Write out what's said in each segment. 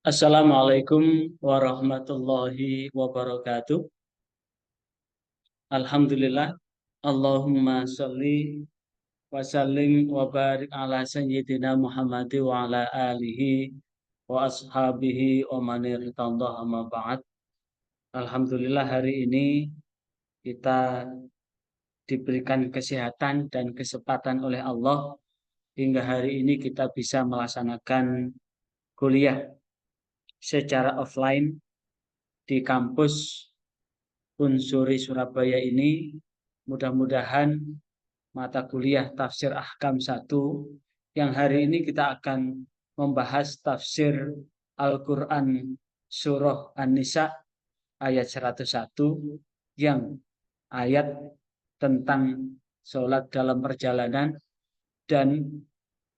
Assalamualaikum warahmatullahi wabarakatuh. Alhamdulillah. Allahumma sholli wa sallim wa barik ala sayyidina Muhammad wa ala alihi wa ashabihi wa man irtadah amma ba'd. Alhamdulillah hari ini kita diberikan kesehatan dan kesempatan oleh Allah hingga hari ini kita bisa melaksanakan kuliah secara offline di kampus Unsuri Surabaya ini. Mudah-mudahan mata kuliah tafsir Ahkam 1 yang hari ini kita akan membahas tafsir Al-Quran Surah An-Nisa ayat 101 yang ayat tentang sholat dalam perjalanan, dan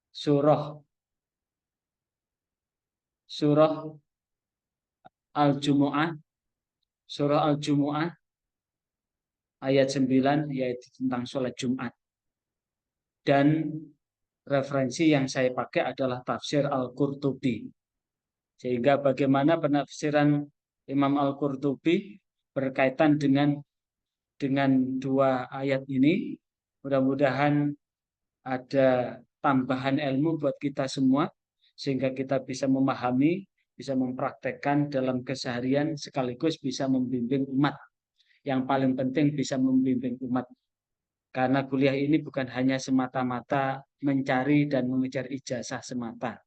surah Al-Jumu'ah surah Al-Jumu'ah ayat 9 yaitu tentang sholat Jumat. Dan referensi yang saya pakai adalah tafsir Al-Qurtubi. Sehingga bagaimana penafsiran Imam Al-Qurtubi berkaitan dengan dua ayat ini, mudah-mudahan ada tambahan ilmu buat kita semua sehingga kita bisa memahami, bisa mempraktekkan dalam keseharian sekaligus bisa membimbing umat. Yang paling penting bisa membimbing umat. Karena kuliah ini bukan hanya semata-mata mencari dan mengejar ijazah semata.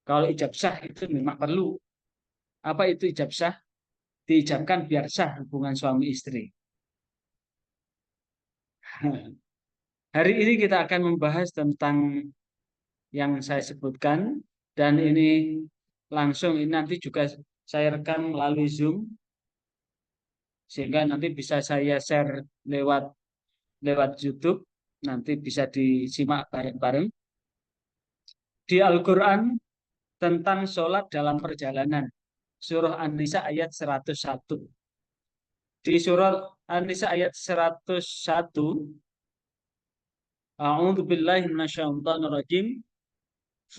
Kalau ijazah itu memang perlu. Apa itu ijazah? Diijabkan biar sah hubungan suami istri. Hari ini kita akan membahas tentang yang saya sebutkan, dan ini langsung ini nanti juga saya rekam melalui Zoom sehingga nanti bisa saya share lewat YouTube, nanti bisa disimak bareng-bareng. Di Al-Quran tentang sholat dalam perjalanan, surah An-Nisa ayat 101. Di surah An-Nisa ayat 101, A'udzu billahi minasyaitonir rajim.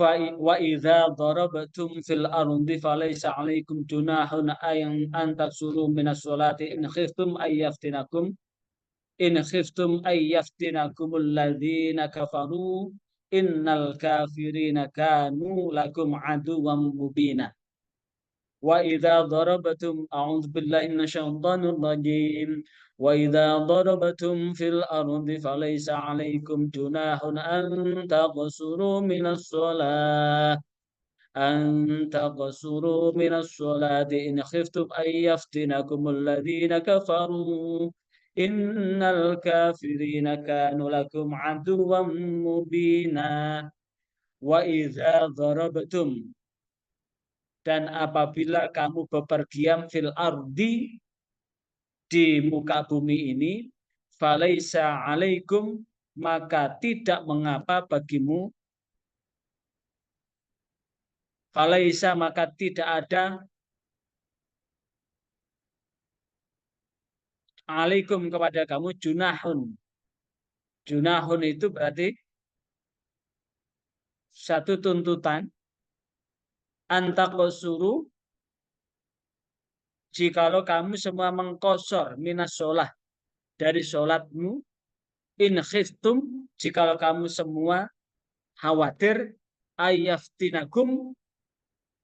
Wa idza darabtum fil ardi falaysa 'alaikum junahun an taksuru minas sholati in khiftum ayyaftinakumul ladzina kafaru innal kafirina kanu lakum aduwwan mubina. Wa idza darabtum a'udzu billahi minasyaitonir rajim. Wa idza darabtum fil ardi falaysa 'alaikum junahun an taqsuru minas sholati in khiftum ayyaftinakumul ladzina kafaru innal kafirina kanu lakum aduwwan mubina. Wa idza darabtum, dan apabila kamu bepergian fil ardi, di muka bumi ini, falaisa alaikum, maka tidak mengapa bagimu, falaisa maka tidak ada, alaikum kepada kamu, junahun. Junahun itu berarti satu tuntutan, antakosuru, jikalau kamu semua mengkosor minas sholah, dari sholatmu, in khiftum, jikalau kamu semua khawatir, ayyaftinakum,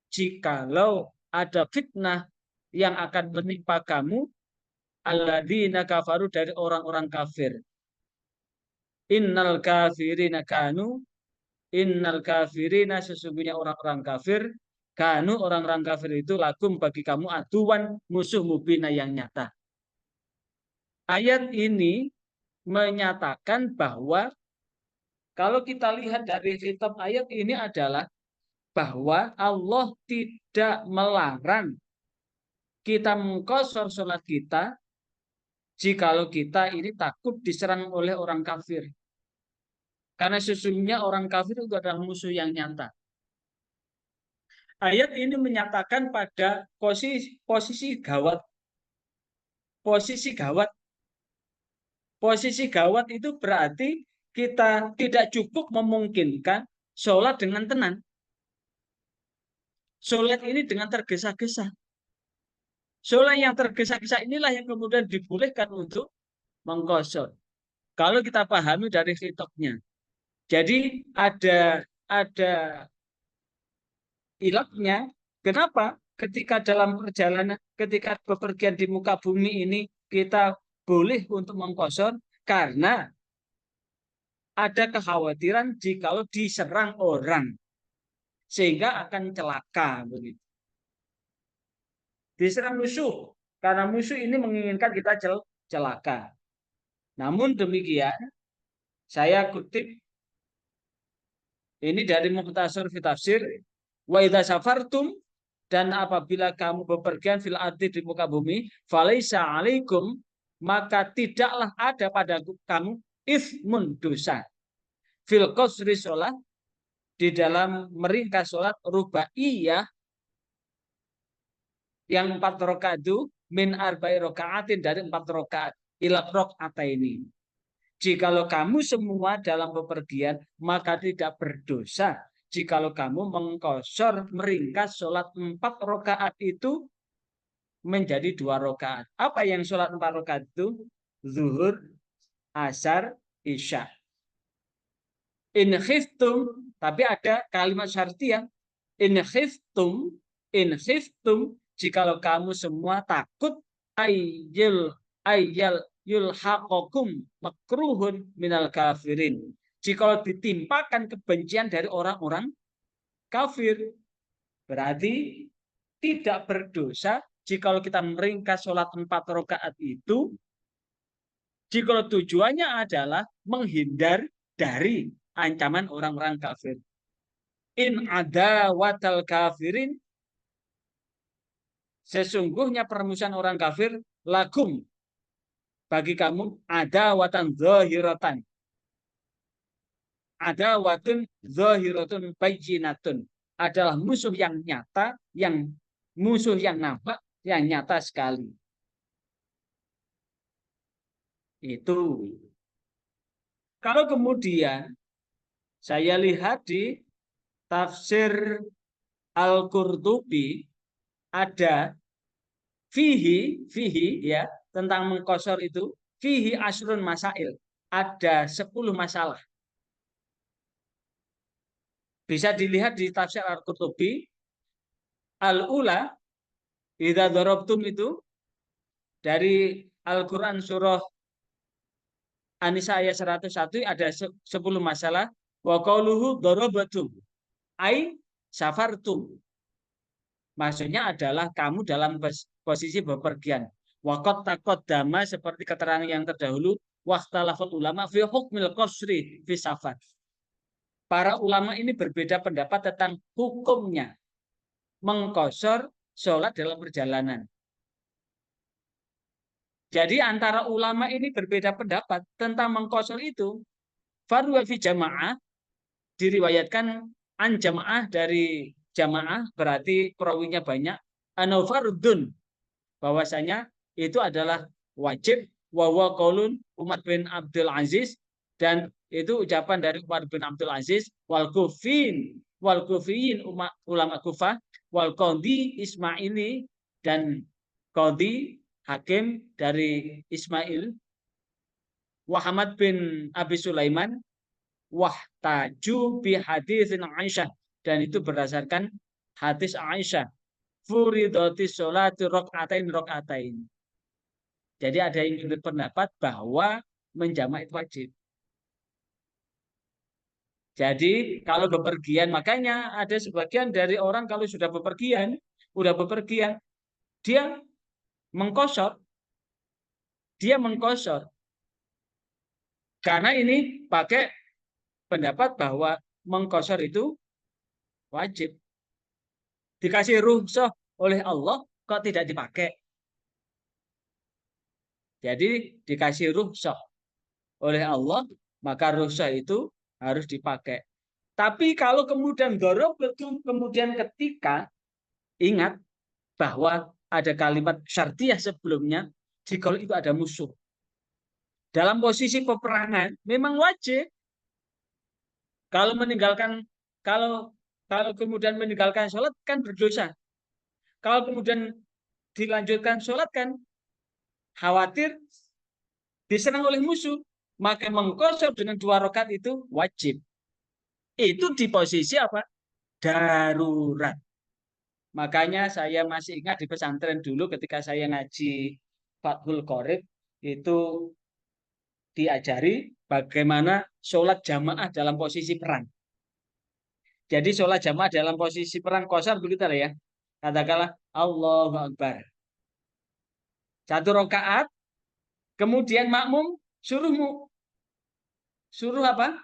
jikalau ada fitnah yang akan menimpa kamu, alladzina kafaru, dari orang-orang kafir. Innal kafirina, sesungguhnya orang-orang kafir, kanu, orang-orang kafir itu, lakum, bagi kamu, aduan, musuh mubina yang nyata. Ayat ini menyatakan bahwa kalau kita lihat dari kitab ayat ini adalah bahwa Allah tidak melarang kita mengkosor sholat kita jikalau kita ini takut diserang oleh orang kafir. Karena sesungguhnya orang kafir itu adalah musuh yang nyata. Ayat ini menyatakan pada posisi gawat. Posisi gawat. Posisi gawat itu berarti kita tidak cukup memungkinkan sholat dengan tenang. Sholat ini dengan tergesa-gesa. Sholat yang tergesa-gesa inilah yang kemudian dibolehkan untuk mengqashar. Kalau kita pahami dari khitobnya. Jadi ada ilatnya. Kenapa? Ketika dalam perjalanan, ketika bepergian di muka bumi ini kita boleh untuk mengqashar karena ada kekhawatiran jikalau diserang orang sehingga akan celaka begitu. Diserang musuh karena musuh ini menginginkan kita celaka. Namun demikian saya kutip ini dari Mukhtasar fi Tafsir, wa idza safartum, dan apabila kamu bepergian fil ardi di muka bumi, falaisa alaikum, maka tidaklah ada pada kamu ismun dosa fil qasri sholat, di dalam meringkas sholat rubaiyah yang 4 rakaat itu min arba'i rakaatin, dari 4 rakaat ila rakaataini. Jikalau kamu semua dalam bepergian, maka tidak berdosa jikalau kamu mengqashar meringkas sholat 4 rakaat itu menjadi 2 rakaat. Apa yang sholat 4 rakaat itu? Zuhur, asar, isya. In khiftum, tapi ada kalimat syartiyah. In khiftum, jikalau kamu semua takut ayyul yulhaqakum makruhun minal kafirin. Jikalau ditimpakan kebencian dari orang-orang kafir, berarti tidak berdosa jikalau kita meringkas sholat 4 rakaat itu, jikalau tujuannya adalah menghindar dari ancaman orang-orang kafir. In ada watal kafirin, sesungguhnya permusuhan orang kafir, lakum, bagi kamu, ada watan zahiratan. Ada watun zahiratun bayyinatun, adalah musuh yang nyata, yang musuh yang nampak, yang nyata sekali. Itu. Kalau kemudian saya lihat di tafsir Al-Qurtubi ada fihi ya, tentang mengqashar itu, fihi asrun masail, ada 10 masalah. Bisa dilihat di tafsir Al-Qurtubi. Al-ula, idza darabtum, itu dari Al-Quran surah An-Nisa ayat 101, ada 10 masalah. Wa qauluhu darabatum ai safartum, maksudnya adalah kamu dalam posisi bepergian. Waqat taqaddama, seperti keterangan yang terdahulu, waqtalafat ulama fi hukmil qasri fi safar. Para ulama ini berbeda pendapat tentang hukumnya mengqashar sholat dalam perjalanan. Jadi antara ulama ini berbeda pendapat tentang mengqashar itu. Farwa fi jamaah, diriwayatkan an jamaah, dari jamaah, berarti perawinya banyak. Anau fardun, bahwasanya itu adalah wajib. Wa huwa qaulun Umar bin Abdul Aziz, dan itu ucapan dari Umar bin Abdul Aziz, wal kufiyin ulama Kufah, wal qadhi Ismaili, dan qadhi hakim dari Ismail, Muhammad bin Abi Sulaiman, wahtaju bi haditsin Aisyah, dan itu berdasarkan hadis Aisyah, furidatis sholati rokaatain. Jadi ada yang berpendapat bahwa menjamak itu wajib. Jadi kalau bepergian, makanya ada sebagian dari orang kalau sudah bepergian, dia mengqashar, karena ini pakai pendapat bahwa mengqashar itu wajib. Dikasih rukhsah oleh Allah kok tidak dipakai. Jadi dikasih rukhsah oleh Allah, maka rukhsah itu harus dipakai. Tapi kalau kemudian dorob, kemudian ketika ingat bahwa ada kalimat syartiyah sebelumnya, jika itu ada musuh. Dalam posisi peperangan memang wajib. Kalau meninggalkan Kalau kemudian meninggalkan sholat kan berdosa. Kalau kemudian dilanjutkan sholat kan khawatir diserang oleh musuh. Maka mengkosor dengan 2 rakaat itu wajib. Itu di posisi apa? Darurat. Makanya saya masih ingat di pesantren dulu ketika saya ngaji Fathul Qorib itu diajari bagaimana sholat jamaah dalam posisi perang. Jadi sholat jamaah dalam posisi perang kosar begitu ya. Katakanlah Allahu Akbar. 1 rakaat, kemudian makmum suruh apa?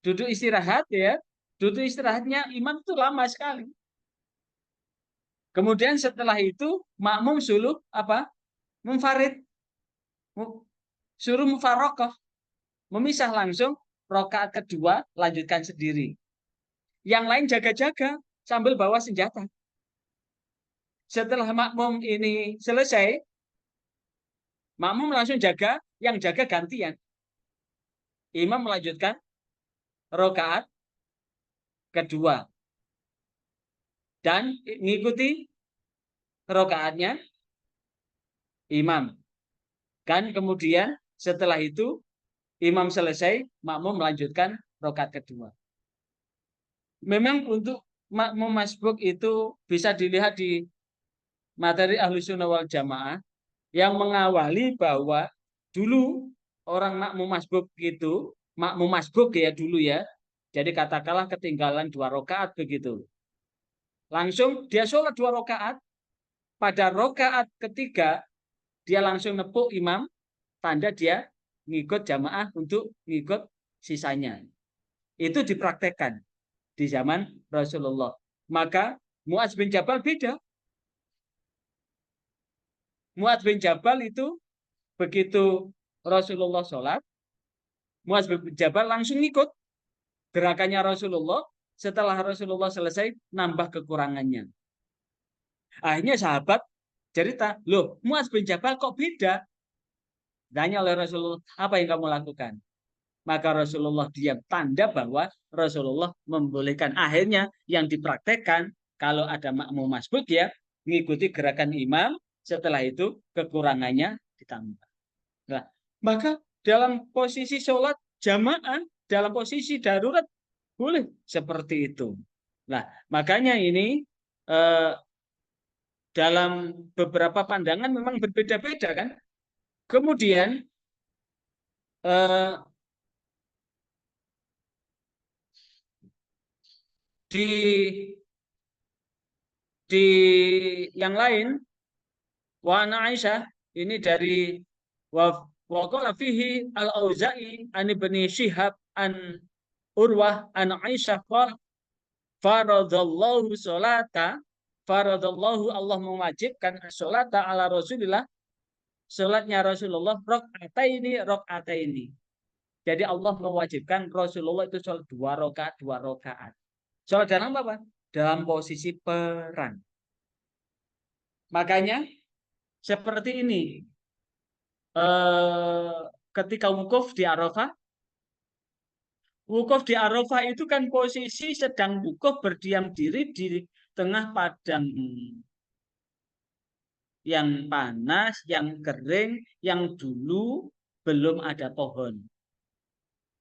Duduk istirahat ya. Duduk istirahatnya imam itu lama sekali. Kemudian setelah itu makmum suruh apa? Munfarid. Suruh mufarokoh. Memisah langsung rakaat kedua lanjutkan sendiri. Yang lain jaga-jaga sambil bawa senjata. Setelah makmum ini selesai, makmum langsung jaga, yang jaga gantian. Imam melanjutkan rakaat kedua dan mengikuti rakaatnya imam. Kan kemudian setelah itu imam selesai, makmum melanjutkan rakaat kedua. Memang untuk makmum masbuk itu bisa dilihat di materi Ahlus Sunnah wal Jamaah yang mengawali bahwa dulu orang makmum masbuk itu, makmum masbuk ya dulu ya. Jadi katakanlah ketinggalan 2 rakaat begitu. Langsung dia sholat 2 rakaat. Pada rakaat ketiga dia langsung nepuk imam, tanda dia ngikut jamaah untuk ngikut sisanya. Itu dipraktekkan di zaman Rasulullah. Maka Mu'adz bin Jabal beda. Mu'adz bin Jabal itu begitu Rasulullah sholat, Mu'adz bin Jabal langsung ngikut gerakannya Rasulullah. Setelah Rasulullah selesai, nambah kekurangannya. Akhirnya sahabat cerita, loh Mu'adz bin Jabal kok beda? Tanya oleh Rasulullah, apa yang kamu lakukan? Maka Rasulullah diam, tanda bahwa Rasulullah membolehkan. Akhirnya yang dipraktekkan, kalau ada makmum masbuk ya, mengikuti gerakan imam, setelah itu kekurangannya ditambah. Nah, maka dalam posisi sholat jamaah, dalam posisi darurat, boleh seperti itu. Nah, makanya ini dalam beberapa pandangan memang berbeda-beda kan. Kemudian di yang lain, wa Aisyah ini dari wa qala fihi al-Auza'i an ibni Syihab an Urwah an Aisyah faradallahu sholata, faradallahu Allah mewajibkan sholata ala Rasulillah, sholatnya Rasulullah rakaataini. Jadi Allah mewajibkan Rasulullah itu sholat 2 rakaat. Sholat dalam apa? Dalam posisi perang. Makanya seperti ini. Ketika wukuf di Arafah, wukuf di Arafah itu kan posisi sedang wukuf berdiam diri di tengah padang yang panas, yang kering, yang dulu belum ada pohon.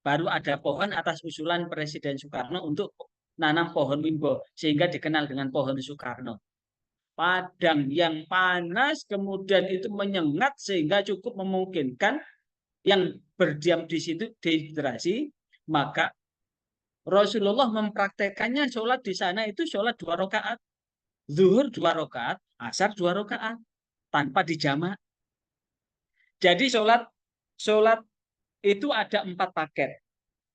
Baru ada pohon atas usulan Presiden Soekarno untuk nanam pohon wimbo, sehingga dikenal dengan pohon Soekarno. Padang yang panas, kemudian itu menyengat sehingga cukup memungkinkan yang berdiam di situ dehidrasi, maka Rasulullah mempraktekannya sholat di sana itu sholat 2 rakaat. Zuhur 2 rakaat, asar 2 rakaat. Tanpa dijamak. Jadi sholat itu ada 4 paket.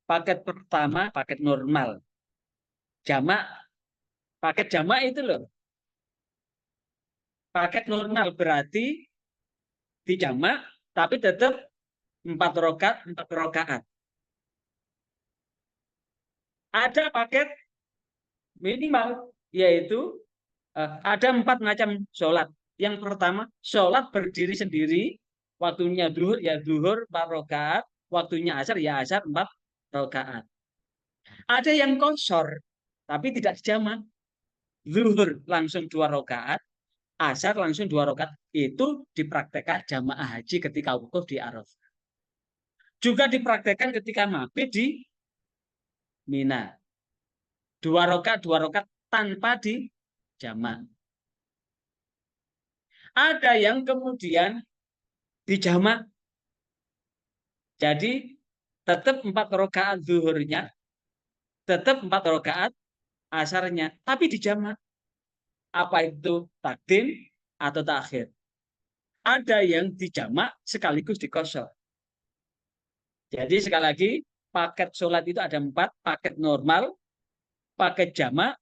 Paket pertama, paket normal. Jamak, paket jamak itu loh. Paket normal berarti dijamak, tapi tetap 4 rakaat. Ada paket minimal, yaitu ada 4 macam sholat. Yang pertama, sholat berdiri sendiri, waktunya duhur ya duhur 4 rakaat, waktunya asar ya asar 4 rakaat. Ada yang kosor, tapi tidak dijamak. Zuhur langsung 2 rakaat, asar langsung 2 rakaat. Itu dipraktekkan jamaah haji ketika wukuf di Arafah. Juga dipraktekkan ketika mabit di Mina. 2 rakaat tanpa dijamak. Ada yang kemudian dijamak. Jadi tetap 4 rakaat zuhurnya, tetap 4 rakaat asarnya, tapi dijamak. Apa itu takdim atau takhir? Ada yang dijamak sekaligus dikosor. Jadi sekali lagi, paket sholat itu ada 4, paket normal, paket jamak,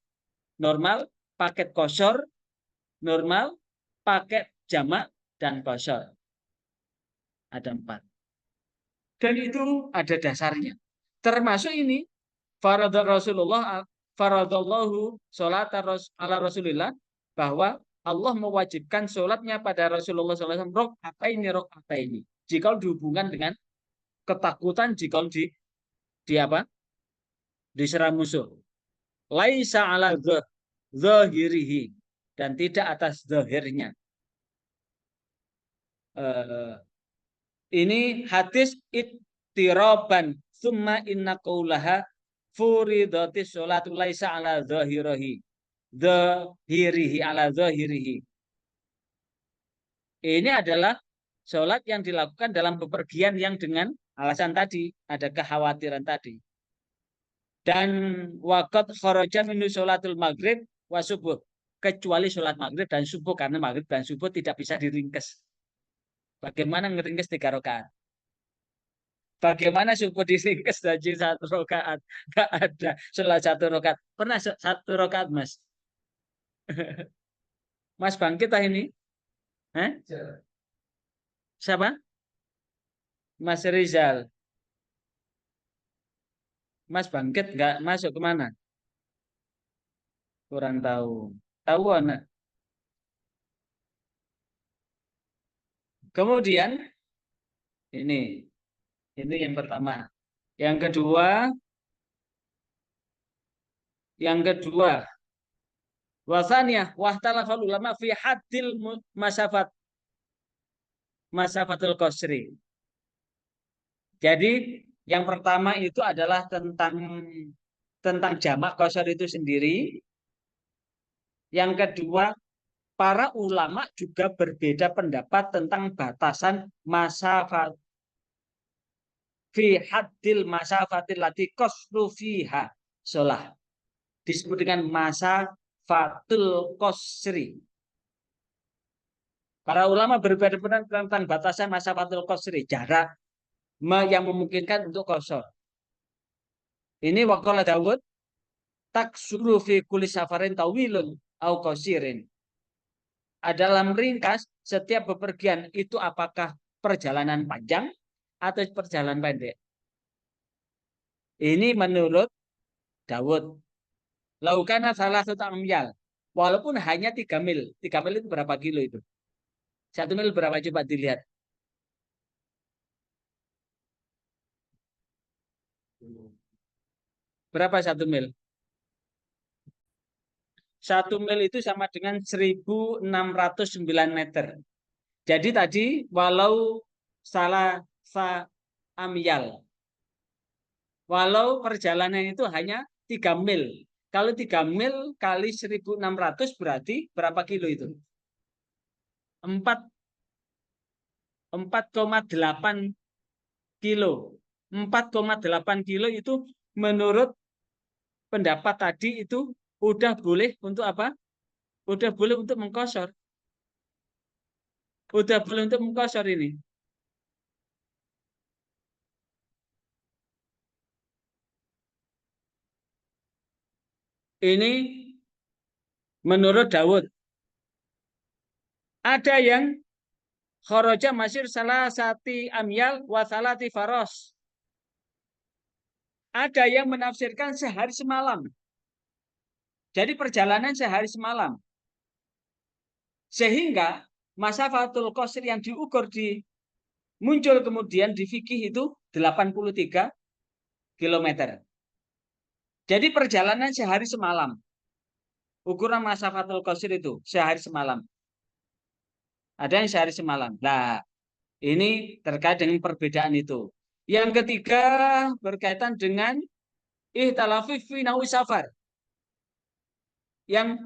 normal, paket kosor, normal, paket jamak, dan kosor. Ada 4. Dan itu ada dasarnya. Termasuk ini, faradallahu sholat ala Rasulillah, bahwa Allah mewajibkan sholatnya pada Rasulullah SAW rakaat ini. Jika dihubungkan dengan ketakutan, jika di apa? Diserang musuh. Laisa ala zahirihi, dan tidak atas zahirnya. Ini hadis ittiraban summa inna qaulaha furidatis sholatu laisa ala zahirihi. Zahirihi ala zahirihi. Ini adalah sholat yang dilakukan dalam bepergian yang dengan alasan tadi, ada kekhawatiran tadi. Dan waqat kharaja minu sholatul maghrib wa subuh, kecuali sholat maghrib dan subuh, karena maghrib dan subuh tidak bisa diringkes. Bagaimana ngeringkes 3 rakaat? Bagaimana subuh diringkes jadi 1 rakaat? Gak ada sholat 1 rakaat. Pernah 1 rakaat, Mas? Mas bangkit ah ini? Hah? Siapa? Mas Rizal. Mas bangkit nggak masuk kemana? Kurang tahu. Tahu anak. Kemudian ini yang pertama. Yang kedua, wasaniyah wahtalafal ulama fi haddil masafatul qasri. Jadi yang pertama itu adalah tentang jamak qasar itu sendiri. Yang kedua, para ulama juga berbeda pendapat tentang batasan masafat fi haddil masafatil lati qasru fiha sholah. Disebut dengan masafatul qasri. Para ulama berbeda pendapat tentang batasan masafatul qasri, jarak yang memungkinkan untuk qasar. Ini waqala Dawud taksuru fi kulli safarin tawilun au qasirin. Dalam ringkas, setiap bepergian itu apakah perjalanan panjang atau perjalanan pendek. Ini menurut Dawud. Laukana salah satu amyal. Walaupun hanya 3 mil. 3 mil itu berapa kilo itu? 1 mil berapa, coba dilihat. Berapa 1 mil? 1 mil itu sama dengan 1609 meter. Jadi tadi walau salah amyal. Walau perjalanan itu hanya 3 mil. Kalau 3 mil kali 1600 berarti berapa kilo itu? 4,8 kilo. 4,8 kilo itu menurut pendapat tadi itu udah boleh untuk apa? Udah boleh untuk mengkosor. Udah boleh untuk mengkosor ini. Ini menurut Dawud. Ada yang kharaja masir salah sati amyal wa salati faros. Ada yang menafsirkan sehari semalam. Jadi perjalanan sehari semalam. Sehingga masafatul qasr yang diukur muncul kemudian di fikih itu 83 km. Jadi perjalanan sehari semalam. Ukuran masafatul qasir itu sehari semalam. Ada yang sehari semalam. Nah, ini terkait dengan perbedaan itu. Yang ketiga berkaitan dengan ihtalafi fi nawi safar. Yang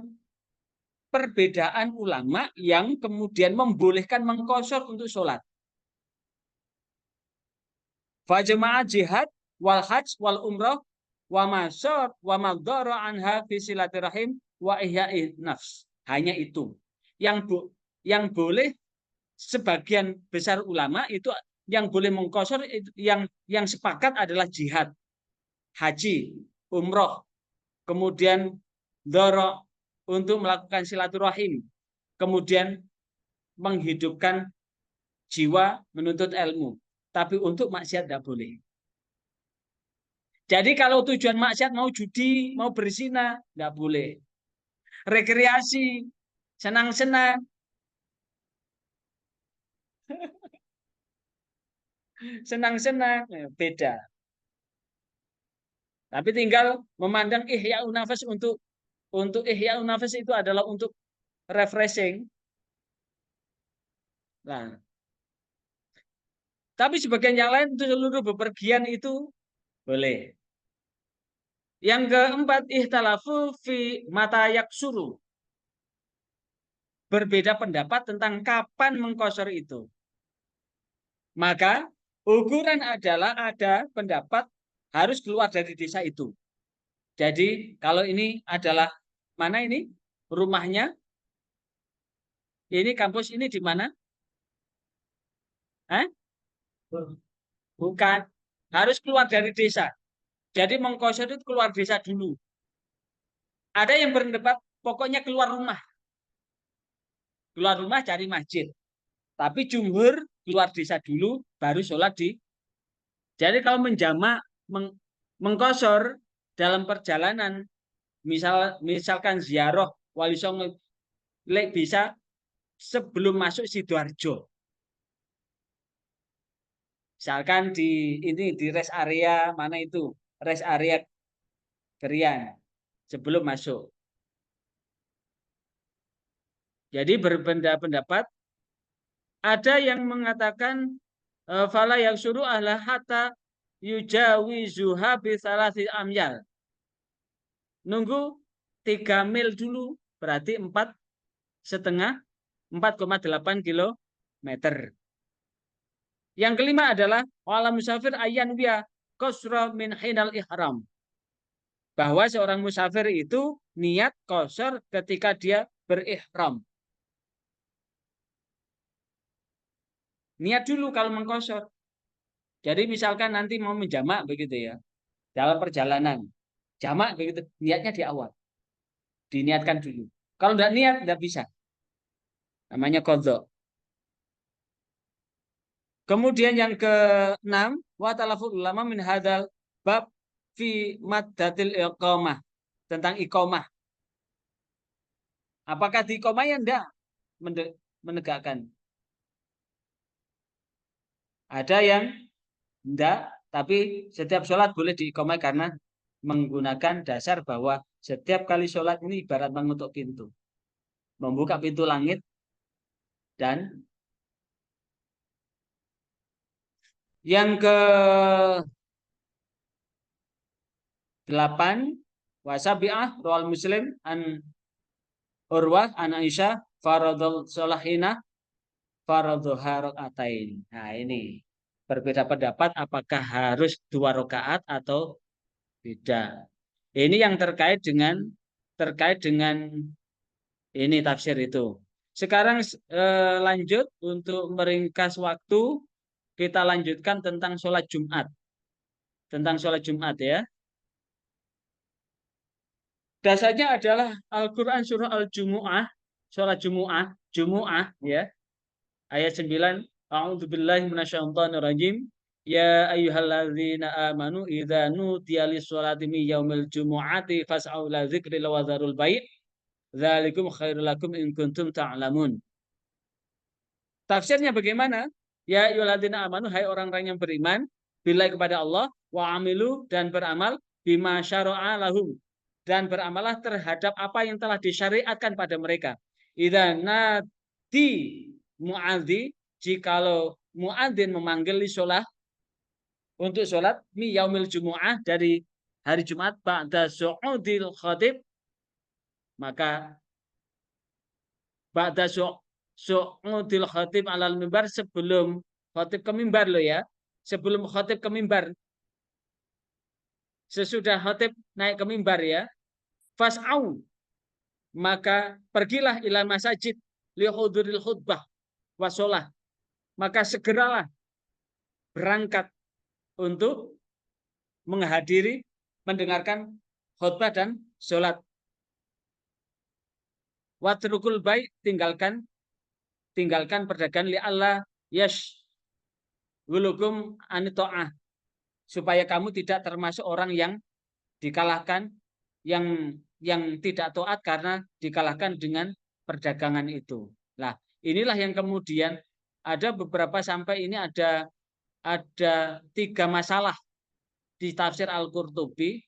perbedaan ulama yang kemudian membolehkan mengqashar untuk sholat. Fajemaah jihad wal hajj wal umrah wa masar wa madhara anha fi silaturahim wa ihya'i nafs. Hanya itu. Yang boleh sebagian besar ulama itu yang boleh mengqashar yang sepakat adalah jihad, haji, umroh, kemudian dhara untuk melakukan silaturahim, kemudian menghidupkan jiwa menuntut ilmu. Tapi untuk maksiat tidak boleh. Jadi kalau tujuan maksiat mau judi, mau berzina, tidak boleh. Rekreasi, senang-senang, senang-senang, beda. Tapi tinggal memandang ihya'un nafas untuk ihya'un nafas itu adalah untuk refreshing. Nah, tapi sebagian yang lain untuk seluruh bepergian itu boleh. Yang keempat, ihtalafu fi mata yaksuru. Berbeda pendapat tentang kapan mengqashar itu. Maka ukuran adalah ada pendapat harus keluar dari desa itu. Jadi kalau ini adalah mana ini rumahnya? Ini kampus ini di mana? Hah? Bukan. Harus keluar dari desa. Jadi mengqashar itu keluar desa dulu. Ada yang berpendapat pokoknya keluar rumah. Keluar rumah cari masjid. Tapi jumhur keluar desa dulu baru sholat di. Jadi kalau menjamak mengqashar dalam perjalanan misalkan ziarah Wali Songo bisa sebelum masuk Sidoarjo. Misalkan di rest area mana itu? Rest area Krian sebelum masuk. Jadi berbeda pendapat. Ada yang mengatakan fala yang suruh ahla hatta yujawizuha bi salasi amyal. Nunggu 3 mil dulu, berarti 4,8 kilometer. Yang kelima adalah wala musafir ayyan biya qasra min hinal ihram. Bahwa seorang musafir itu niat qashar ketika dia berihram. Niat dulu kalau mengqashar. Jadi misalkan nanti mau menjamak begitu ya. Dalam perjalanan. Jamak begitu, niatnya di awal. Diniatkan dulu. Kalau tidak niat tidak bisa. Namanya qadha. Kemudian yang keenam, wa talaful ulama min hadal bab fi maddatil iqamah, tentang iqamah. Apakah di iqamah ya enggak menegakkan? Ada yang enggak, tapi setiap sholat boleh di iqamah karena menggunakan dasar bahwa setiap kali sholat ini ibarat mengutuk pintu. Membuka pintu langit dan yang ke 8 wasabi'ah rawal Muslim an Urwah an Aisyah faradul sholahina faradul harokaatain. Nah ini berbeda pendapat apakah harus 2 rakaat atau tidak. Ini yang terkait dengan ini tafsir itu. Sekarang lanjut untuk meringkas waktu, kita lanjutkan tentang sholat Jumat. Tentang sholat Jumat ya. Dasarnya adalah Al-Quran surah Al-Jumu'ah, sholat Jumu'ah ya. Ayat 9, A'udzubillahi minasyaitonirrajim. Ya ayyuhalladzina amanu idza nudiya lis-sholati min yaumil jumu'ati fas'au ila dzikril wa dzarul bai'. Dzalikum khairul lakum in kuntum ta'lamun. Tafsirnya bagaimana? Ya ayyuhalladzina amanu, hai orang-orang yang beriman, billahi kepada Allah, wa amilu dan beramal bima syara'a lahum, dan beramalah terhadap apa yang telah disyariatkan pada mereka. Idza nadi muadzi, jikalau muadzin memanggil sholat untuk sholat mi yaumil jumu'ah, dari hari Jumat, ba'da su'udil khatib, maka ba'da su'udil khatib alal mimbar, sebelum khatib ke mimbar loh ya, sebelum khatib ke mimbar, sesudah khatib naik ke mimbar ya, fas'au, maka pergilah ila masajid lihuduril khutbah wasolah, maka segeralah berangkat untuk menghadiri, mendengarkan khutbah dan sholat. Watrukul baik, tinggalkan perdagangan, li Allah yash wulukum anito'ah, supaya kamu tidak termasuk orang yang dikalahkan, yang tidak taat karena dikalahkan dengan perdagangan itu. Nah, inilah yang kemudian ada beberapa, sampai ini ada 3 masalah di tafsir Al-Qurtubi.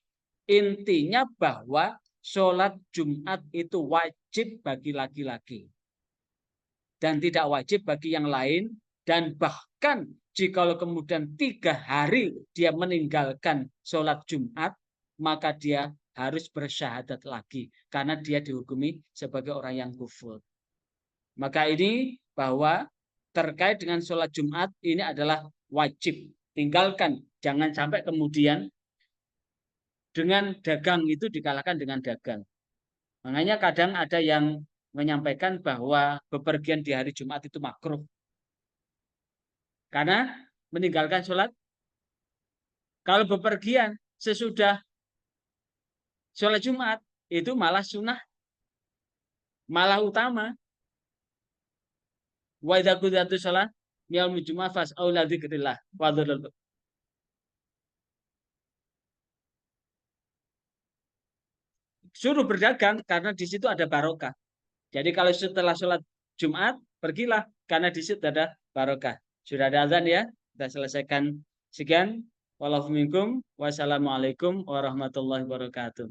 Intinya bahwa sholat Jumat itu wajib bagi laki-laki dan tidak wajib bagi yang lain, dan bahkan jikalau kemudian 3 hari dia meninggalkan sholat Jumat, maka dia harus bersyahadat lagi karena dia dihukumi sebagai orang yang kufur. Maka ini bahwa terkait dengan sholat Jumat ini adalah wajib, tinggalkan, jangan sampai kemudian dengan dagang itu dikalahkan dengan dagang. Makanya kadang ada yang menyampaikan bahwa bepergian di hari Jumat itu makruh karena meninggalkan sholat. Kalau bepergian sesudah sholat Jumat itu malah sunnah, malah utama. Wa idza qudiyatish shalah yaumil jumu'ah fas'au ila dzikrillah wa dzarul. Suruh berdagang karena di situ ada barokah. Jadi kalau setelah sholat Jumat, pergilah karena di situ ada barokah. Sudah ada azan ya, kita selesaikan. Sekian. Wassalamualaikum warahmatullahi wabarakatuh.